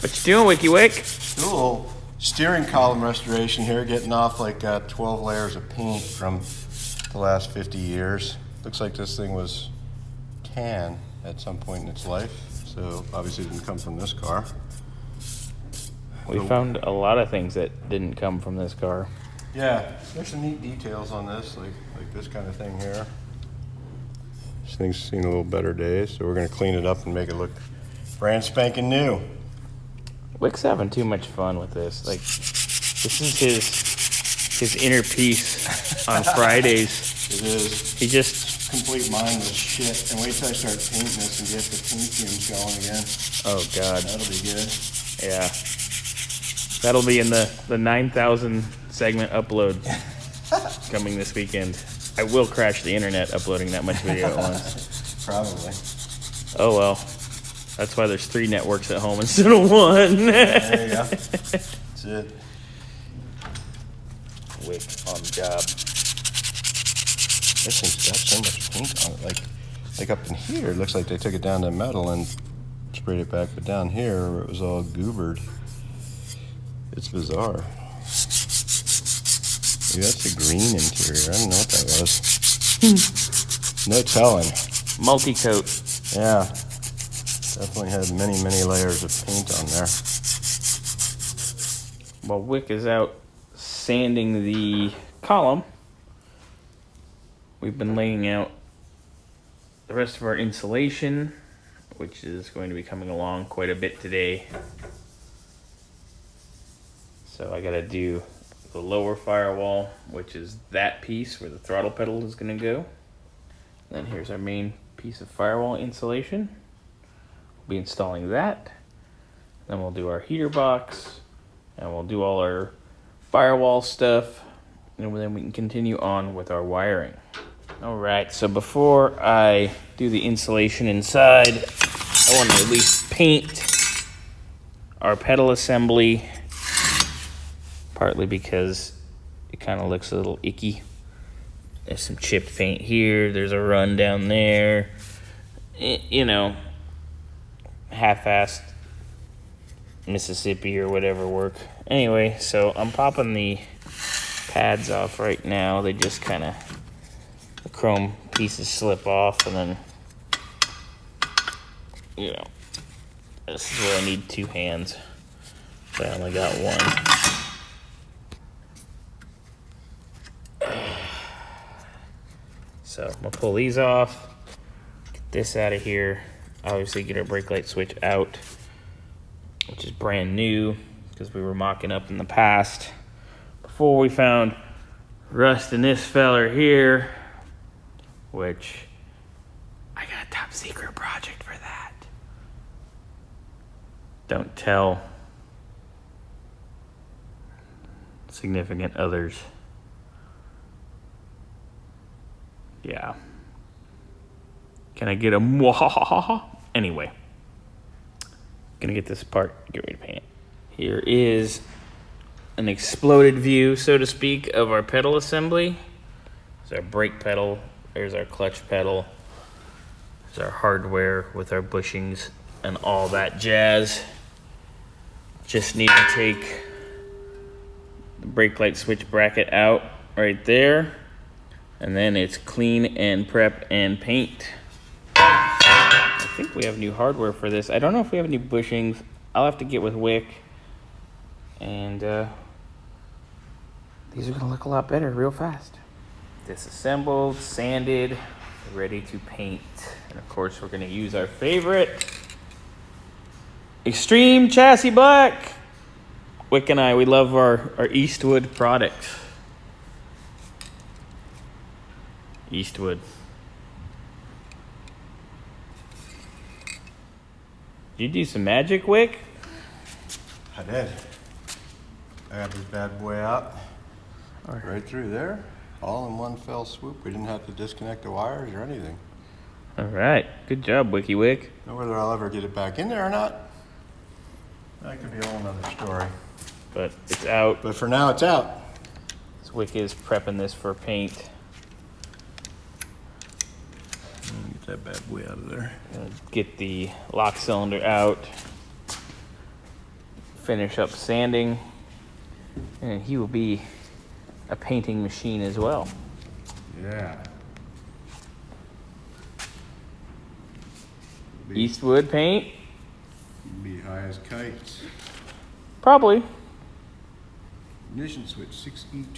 What you doing, Wicky Wick? Do a little steering column restoration here, getting off like 12 layers of paint from the last 50 years. Looks like this thing was tan at some point in its life, so obviously it didn't come from this car. We found a lot of things that didn't come from this car. Yeah, there's some neat details on this, like this kind of thing here. This thing's seen a little better days, so we're gonna clean it up and make it look brand spanking new. Wick's having too much fun with this. Like, this is his inner peace on Fridays. It is. He just complete mindless shit. And wait till I start painting this and get the paint fumes going again. Oh God. That'll be good. Yeah. That'll be in the 9,000 segment upload coming this weekend. I will crash the internet uploading that much video at once. Probably. Oh well. That's why there's 3 networks at home instead of 1. There you go. That's it. Wick on the job. This thing's got so much paint on it. Like up in here, it looks like they took it down to metal and sprayed it back, but down here where it was all goobered, it's bizarre. Maybe that's a green interior. I don't know what that was. No telling. Multi-coat. Yeah. Definitely had many, many layers of paint on there. While Wick is out sanding the column, we've been laying out the rest of our insulation, which is going to be coming along quite a bit today. So I gotta do the lower firewall, which is that piece where the throttle pedal is gonna go. Then here's our main piece of firewall insulation. We'll be installing that. Then we'll do our heater box, and we'll do all our firewall stuff, and then we can continue on with our wiring. All right, so before I do the insulation inside, I want to at least paint our pedal assembly, partly because it kind of looks a little icky. There's some chipped paint here, there's a run down there, you know, half-assed Mississippi or whatever work. Anyway, so I'm popping the pads off right now. They just kind of, the chrome pieces slip off, and then, you know, this is where I need 2 hands, but I only got 1. So I'm gonna pull these off, get this out of here, obviously get our brake light switch out, which is brand new because we were mocking up in the past before we found rust in this feller here, which I got a top secret project for that. Don't tell significant others. Yeah. Can I get a mwahaha? Anyway. Gonna get this apart, get ready to paint it. Here is an exploded view, so to speak, of our pedal assembly. There's our brake pedal, there's our clutch pedal, there's our hardware with our bushings and all that jazz. Just need to take the brake light switch bracket out right there, and then it's clean and prep and paint. I think we have new hardware for this. I don't know if we have any bushings. I'll have to get with Wick, and these are gonna look a lot better real fast. Disassembled, sanded, ready to paint. And of course we're gonna use our favorite Extreme Chassis Black. Wick and I, we love our Eastwood products. Eastwood. Did you do some magic, Wick? I did. I got this bad boy out. Right through there. All in one fell swoop. We didn't have to disconnect the wires or anything. All right. Good job, Wicky Wick. Know whether I'll ever get it back in there or not. That could be a whole nother story. But it's out. But for now, it's out. So Wick is prepping this for paint. Get that bad boy out of there. Get the lock cylinder out. finish up sanding, and he will be a painting machine as well. Yeah. Eastwood paint? Be high as kites. Probably. Ignition switch 6E20.